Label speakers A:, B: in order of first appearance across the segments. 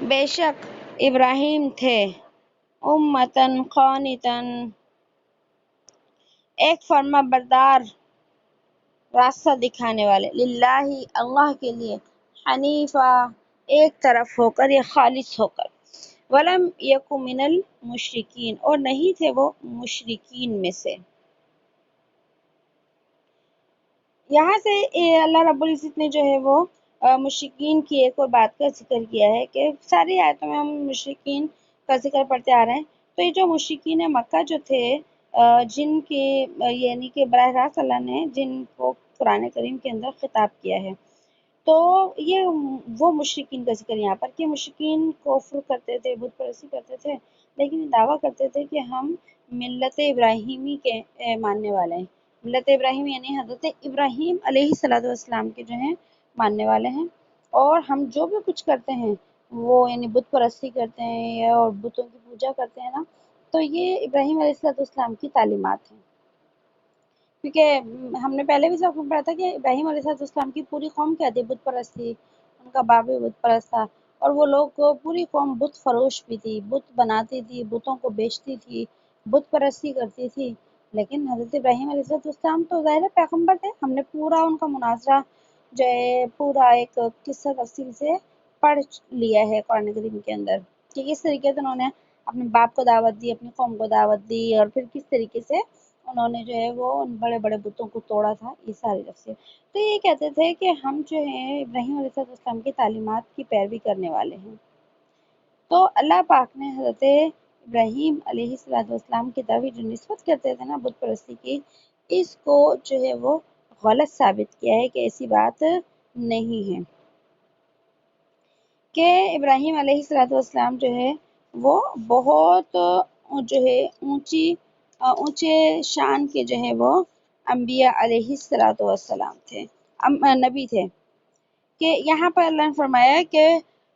A: بے شک ابراہیم تھے امتن قانتن، ایک فرما بردار، راستہ دکھانے والے، للہ اللہ کے لیے، حنیفہ ایک طرف ہو کر یا خالص ہو کر، ولم یک من المشرکین اور نہیں تھے وہ مشرکین میں سے۔ یہاں سے اللہ رب العزت نے جو ہے وہ مشرکین کی ایک اور بات کا ذکر کیا ہے کہ ساری آیتوں میں ہم مشرکین کا ذکر پڑھتے آ رہے ہیں۔ تو یہ جو مشرکین مکہ جو تھے، جن کے یعنی کہ براہ راست اللہ نے جن کو قرآن کریم کے اندر خطاب کیا ہے، تو یہ وہ مشرکین کا ذکر یہاں پر کہ مشرکین کفر کرتے تھے، بت پرستی کرتے تھے، لیکن دعویٰ کرتے تھے کہ ہم ملت ابراہیمی کے ماننے والے ہیں۔ ملت ابراہیم یعنی حضرت ابراہیم علیہ السلام کے جو ہیں ماننے والے ہیں، اور ہم جو بھی کچھ کرتے ہیں وہ یعنی بت پرستی کرتے ہیں اور بتوں کی پوجا کرتے ہیں نا، تو یہ ابراہیم علیہ السلام کی تعلیمات ہیں۔ کیونکہ ہم نے پہلے بھی سب کو پڑھا تھا کہ ابراہیم علیہ السلام کی پوری قوم کیا تھی، بت پرست تھی، ان کا باپ بھی بت پرست تھا، اور وہ لوگ پوری قوم بت فروش بھی تھی، بت بناتی تھی، بتوں کو بیچتی تھی، بت پرستی کرتی تھی۔ لیکن حضرت ابراہیم علیہ السلام تو ظاہر پیغمبر تھے، ہم نے پورا ان کا مناظرہ جو ہے پورا ایک قصہ تفصیل سے پڑھ لیا ہے قرآن کریم کے اندر کہ کس طریقے سے انہوں نے اپنے باپ کو دعوت دی، اپنی قوم کو دعوت دی، اور پھر کس طریقے سے انہوں نے جو ہے وہ ان بڑے بڑے بتوں کو توڑا تھا، یہ ساری تفصیل۔ تو یہ کہتے تھے کہ ہم جو ہیں ابراہیم علیہ السلام کی تعلیمات کی پیروی کرنے والے ہیں۔ تو اللہ پاک نے حضرت ابراہیم علیہ السلام کی طرف جو نسبت کرتے تھے نا بت پرستی کی، اس کو جو ہے وہ غلط ثابت کیا ہے کہ ایسی بات نہیں ہے کہ ابراہیم علیہ السلام جو ہے وہ بہت جو ہے اونچے شان کے جو ہے وہ انبیاء علیہ السلام تھے، نبی تھے۔ کہ یہاں پر اللہ نے فرمایا کہ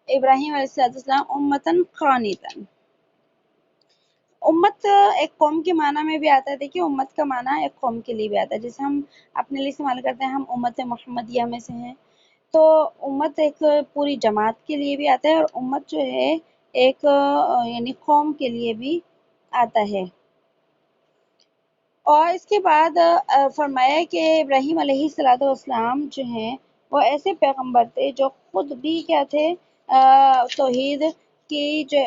A: ابراہیم علیہ السلام امتن قانتن، امت ایک قوم کے معنی میں بھی آتا ہے۔ دیکھیے امت کا معنی ایک قوم کے لیے بھی آتا ہے، جیسے ہم اپنے لیے استعمال کرتے ہیں ہم امت محمدیہ میں سے ہیں، تو امت ایک پوری جماعت کے لیے بھی آتا ہے، اور امت جو ہے ایک یعنی قوم کے لیے بھی آتا ہے۔ اور اس کے بعد فرمایا کہ ابراہیم علیہ السلام جو ہیں وہ ایسے پیغمبر تھے جو خود بھی کیا تھے،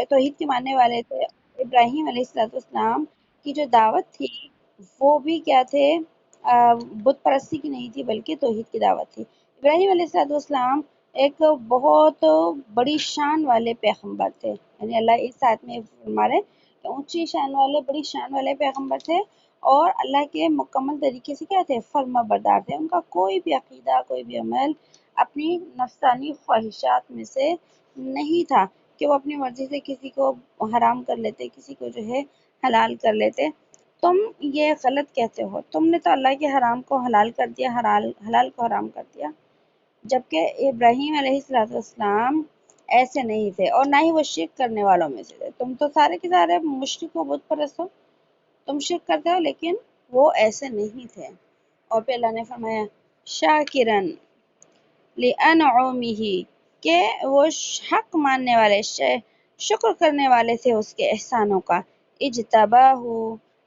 A: توحید کے ماننے والے تھے۔ ابراہیم علیہ السلام کی جو دعوت تھی وہ بھی کیا تھے، بت پرستی کی نہیں تھی بلکہ توحید کی دعوت تھی۔ ابراہیم علیہ السلام ایک بہت بڑی شان والے پیغمبر تھے، یعنی اللہ اس آیت میں فرما رہے کہ اونچی شان والے، بڑی شان والے پیغمبر تھے، اور اللہ کے مکمل طریقے سے کیا تھے، فرما بردار تھے۔ ان کا کوئی بھی عقیدہ، کوئی بھی عمل اپنی نفسانی خواہشات میں سے نہیں تھا کہ وہ اپنی مرضی سے کسی کو حرام کر لیتے، کسی کو جو ہے حلال کر لیتے۔ تم یہ غلط کہتے ہو، تم نے تو اللہ کے حرام کو حلال کر دیا، حلال کو حرام کر دیا، جبکہ ابراہیم علیہ السلام ایسے نہیں تھے، اور نہ ہی وہ شرک کرنے والوں میں سے تھے۔ تم تو سارے کے سارے مشرک و بت پرست ہو، تم شرک کرتے ہو، لیکن وہ ایسے نہیں تھے۔ اور پھر اللہ نے فرمایا شاکرن لِأَنْعُمِهِ کہ وہ حق ماننے والے، شکر کرنے والے تھے اس کے احسانوں کا۔ اجتباہ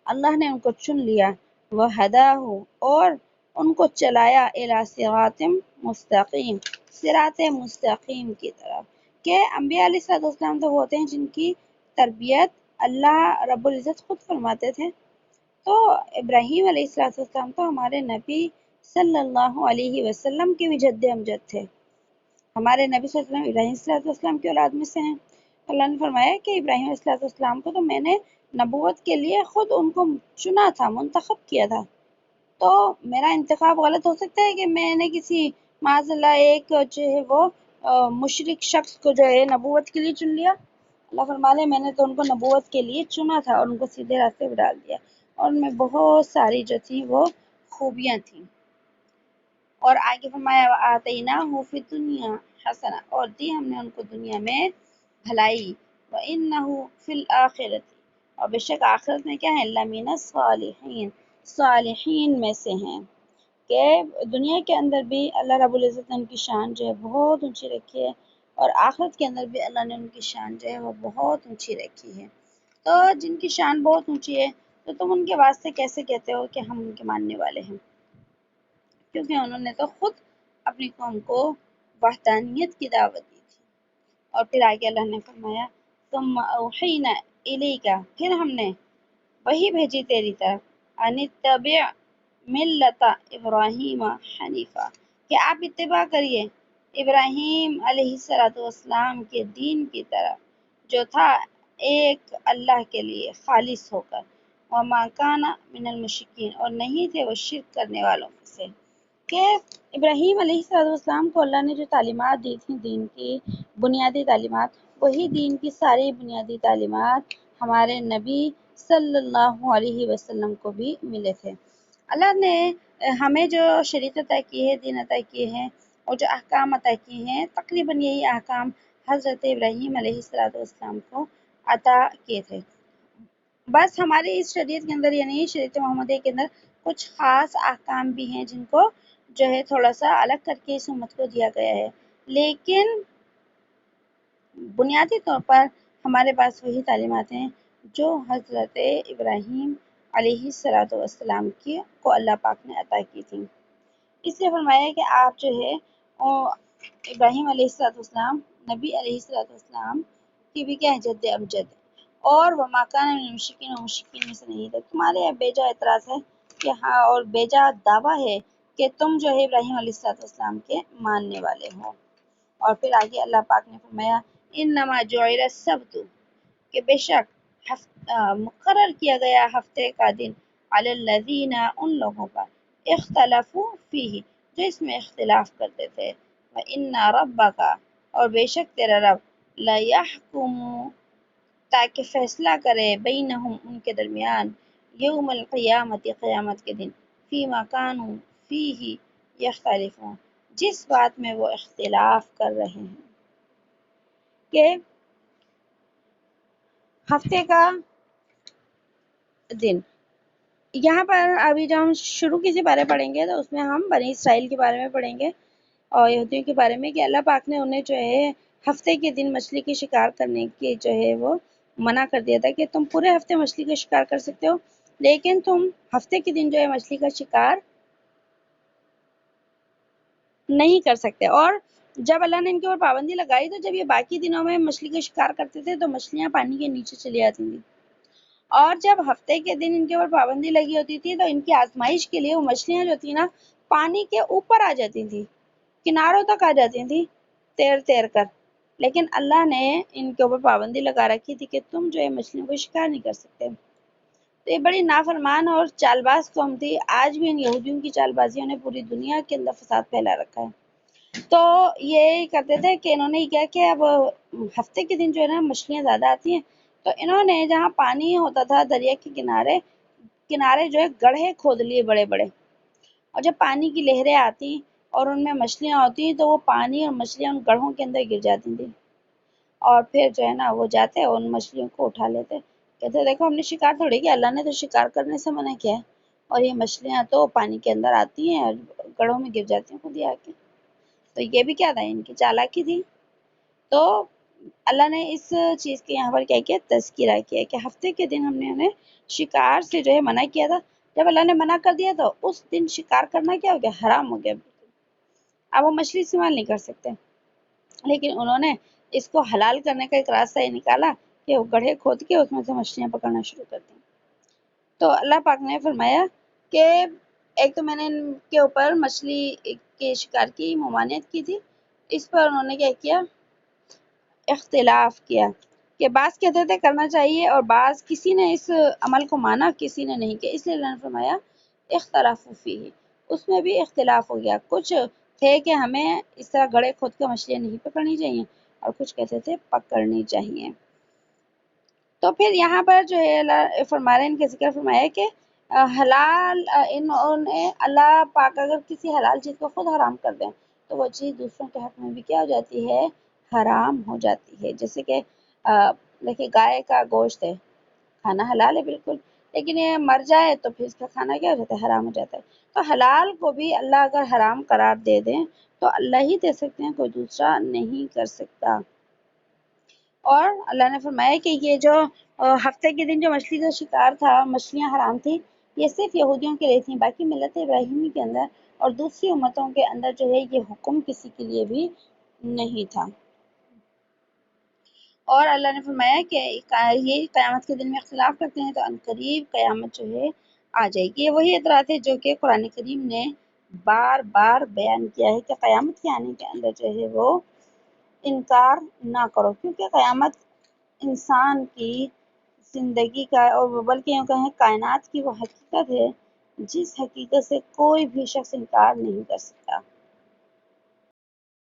A: اللہ نے ان کو چن لیا، وہداہ اور ان کو چلایا، الی صراط مستقیم صراط مستقیم کی طرف۔ کہ انبیاء علیہ السلام تو وہ ہوتے ہیں جن کی تربیت اللہ رب العزت خود فرماتے تھے، تو ابراہیم علیہ السلام تو ہمارے نبی صلی اللہ علیہ وسلم کے بھی جد امجد تھے، ہمارے نبی صلی اللہ علیہ وسلم ابراہیم صلی اللہ علیہ وسلم کی اولاد میں سے ہیں۔ اللہ نے فرمایا کہ ابراہیم علیہ السلام کو تو میں نے نبوت کے لیے خود ان کو چنا تھا، منتخب کیا تھا، تو میرا انتخاب غلط ہو سکتا ہے کہ میں نے کسی معاذ اللہ ایک جو ہے وہ مشرک شخص کو جو ہے نبوت کے لیے چن لیا؟ اللہ فرمانے میں نے تو ان کو نبوت کے لیے چنا تھا اور ان کو سیدھے راستے پہ ڈال دیا، اور ان میں بہت ساری جو تھی وہ خوبیاں تھیں۔ اور آگے فرمایا وَآتَيْنَاهُ فِي الدُّنْيَا حَسَنَةً اور دی ہم نے ان کو دنیا میں بھلائی، وَإِنَّهُ فِي الْآخِرَةِ اور بے شک آخرت میں کیا ہے، لَمِنَ الصَّالِحِينَ صالحین میں سے ہیں۔ کہ دنیا کے اندر بھی اللہ رب العزت نے ان کی شان جو ہے بہت اونچی رکھی ہے، اور آخرت کے اندر بھی اللہ نے ان کی شان جو ہے وہ بہت اونچی رکھی ہے۔ تو جن کی شان بہت اونچی ہے تو تم ان کے واسطے کیسے کہتے ہو کہ ہم ان کے ماننے والے ہیں؟ کیونکہ انہوں نے تو خود اپنی قوم کو وحدانیت کی دعوت دی تھی۔ اور پھر آگے اللہ نے فرمایا ثم اوحینا الیک، پھر ہم نے وہی بھیجی تیری طرف، ان اتبع ملت ابراہیم حنیفہ، کہ آپ اتباع کریے ابراہیم علیہ السلام کے دین کی طرف جو تھا ایک اللہ کے لیے خالص ہو کر، وما کان من المشرکین، اور نہیں تھے وہ شرک کرنے والوں میں سے۔ کہ ابراہیم علیہ السلام کو اللہ نے جو تعلیمات دی تھیں دین کی بنیادی تعلیمات، وہی دین کی ساری بنیادی تعلیمات ہمارے نبی صلی اللہ علیہ وسلم کو بھی ملے تھے۔ اللہ نے ہمیں جو شریعت عطا کی ہے، دین عطا کیے ہیں اور جو احکام عطا کیے ہیں، تقریباً یہی احکام حضرت ابراہیم علیہ السلام کو عطا کیے تھے۔ بس ہماری اس شریعت کے اندر یعنی شریعت محمدیہ کے اندر کچھ خاص احکام بھی ہیں جن کو جو ہے تھوڑا سا الگ کر کے اس امت کو دیا گیا ہے، لیکن بنیادی طور پر ہمارے پاس وہی تعلیمات ہیں جو حضرت ابراہیم علیہ السلام کی کو اللہ پاک نے عطا کی تھی۔ اس لیے فرمایا کہ آپ جو ہے ابراہیم علیہ السلام نبی علیہ السلام کی بھی کیا جد امجد ہے، اور وہ مکان من المشرکین، و مشرکین میں سے نہیں تھے۔ تمہارے بیجا اعتراض ہے کہ ہاں، اور بیجا دعویٰ ہے کہ تم جو ہے ابراہیم علیہ السلام کے ماننے والے ہو۔ اور پھر آگے اللہ پاک نے فرمایا انما جعل السبت، کہ بے شک مقرر کیا گیا ہفتے کا دن علی الذین، ان لوگوں پر اختلفوا فیہ، جو اس میں اختلاف کرتے تھے، وَإِنَّ رَبَّكَ، اور بے شک تیرا رب، لَيَحْكُمُ، تاکہ فیصلہ کرے، بینہم، ان کے درمیان، یوم القیامت، قیامت کے دن، فیما کانوا فیہ یختلفون، جس بات میں وہ اختلاف کر رہے ہیں۔ کہ ہفتے کا دن، یہاں پر ابھی جو ہم شروع کی سی بارے پڑھیں گے تو اس میں ہم بنی اسرائیل کے بارے میں پڑھیں گے اور یہودیوں کے بارے میں، کہ اللہ پاک نے انہیں جو ہے ہفتے کے دن مچھلی کے شکار کرنے کی جو ہے وہ منع کر دیا تھا کہ تم پورے ہفتے مچھلی کا شکار کر سکتے ہو، لیکن تم ہفتے کے دن جو ہے مچھلی کا شکار نہیں کر سکتے۔ اور جب اللہ نے ان کے اوپر پابندی لگائی تو جب یہ باقی دنوں میں مچھلی کا شکار کرتے تھے تو مچھلیاں پانی کے نیچے چلی آتی تھیں، اور جب ہفتے کے دن ان کے اوپر پابندی لگی ہوتی تھی تو ان کی آزمائش کے لیے وہ مچھلیاں جو تھی نا پانی کے اوپر آ جاتی تھی، کناروں تک آ جاتی تھی تیر تیر کر، لیکن اللہ نے ان کے اوپر پابندی لگا رکھی تھی کہ تم جو ہے مچھلیوں کو شکار نہیں کر سکتے۔ تو یہ بڑی نافرمان اور چال باز قوم تھی۔ آج بھی ان یہودیوں کی چال بازیوں نے پوری دنیا کے اندر فساد پھیلا رکھا ہے۔ تو یہ کرتے تھے کہ انہوں نے کیا کہ اب ہفتے کے دن جو ہے نا مچھلیاں زیادہ آتی ہیں، تو انہوں نے جہاں پانی ہوتا تھا دریا کے کنارے کنارے جو ہے گڑھے کھود لیے بڑے بڑے، اور جب پانی کی لہریں آتی اور ان میں مچھلیاں ہوتی تو وہ پانی اور مچھلیاں ان گڑھوں کے اندر گر جاتی تھی، اور پھر جو ہے نا وہ جاتے اور ان مچھلیوں کو اٹھا لیتے، کہتے دیکھو ہم نے شکار تھوڑی کیا، اللہ نے تو شکار کرنے سے منع کیا ہے، اور یہ مچھلیاں تو پانی کے اندر آتی ہیں اور گڑھوں میں گر جاتی ہیں خود ہی آ کے۔ تو یہ بھی کیا تھا، ان کی چالاکی تھی۔ تو اللہ نے اس چیز کے یہاں پر کیا کیا، تذکرہ کیا کہ ہفتے کے دن ہم نے انہیں شکار سے جو ہے منع کیا تھا، جب اللہ نے منع کر دیا تو اس دن شکار کرنا کیا ہو گیا، حرام ہو گیا، اب وہ مچھلی استعمال نہیں کر سکتے۔ لیکن انہوں نے اس کو حلال کرنے کا ایک راستہ یہ نکالا کہ وہ گڑھے کھود کے اس میں سے مچھلیاں پکڑنا شروع کر دیں۔ تو اللہ پاک نے فرمایا کہ ایک تو میں نے ان کے اوپر مچھلی کے شکار کی ممانعت کی تھی، اس پر انہوں نے کیا کیا، اختلاف کیا، کہ بعض کہتے تھے کرنا چاہیے اور بعض کسی نے اس عمل کو مانا کسی نے نہیں کیا، اس لیے اللہ نے فرمایا اختلاف فیہ، اس میں بھی اختلاف ہو گیا، کچھ تھے کہ ہمیں اس طرح گڑھے کھود کے مچھلیاں نہیں پکڑنی چاہیے اور کچھ کہتے تھے پکڑنی چاہیے۔ تو پھر یہاں پر جو ہے اللہ فرما رہے ہیں، ان کے ذکر فرمایا کہ حلال انہوں نے اللہ پاک اگر کسی حلال چیز کو خود حرام کر دیں تو وہ چیز دوسروں کے حق میں بھی کیا ہو جاتی ہے، حرام ہو جاتی ہے۔ جیسے کہ دیکھیں گائے کا گوشت ہے، کھانا حلال ہے بالکل، لیکن یہ مر جائے تو پھر اس کا کھانا کیا ہو جاتا ہے، حرام ہو جاتا ہے۔ تو حلال کو بھی اللہ اگر حرام قرار دے دیں تو اللہ ہی دے سکتے ہیں، کوئی دوسرا نہیں کر سکتا۔ اور اللہ نے فرمایا کہ یہ جو ہفتے کے دن جو مچھلی کا شکار تھا، مچھلیاں حرام تھی، یہ صرف یہودیوں کے لیے تھیں، باقی ملت ابراہیمی کے اندر اور دوسری امتوں کے اندر جو ہے یہ حکم کسی کے لیے بھی نہیں تھا۔ اور اللہ نے فرمایا کہ یہ قیامت کے دن میں اختلاف کرتے ہیں تو عنقریب قیامت جو ہے آ جائے گی۔ یہ وہی اطلاعات ہے جو کہ قرآن کریم نے بار بار بیان کیا ہے کہ قیامت کے آنے کے اندر جو ہے وہ انکار نہ کرو، کیونکہ قیامت انسان کی زندگی کا اور بلکہ یوں کہیں کائنات کی وہ حقیقت ہے جس حقیقت سے کوئی بھی شخص انکار نہیں کر سکتا۔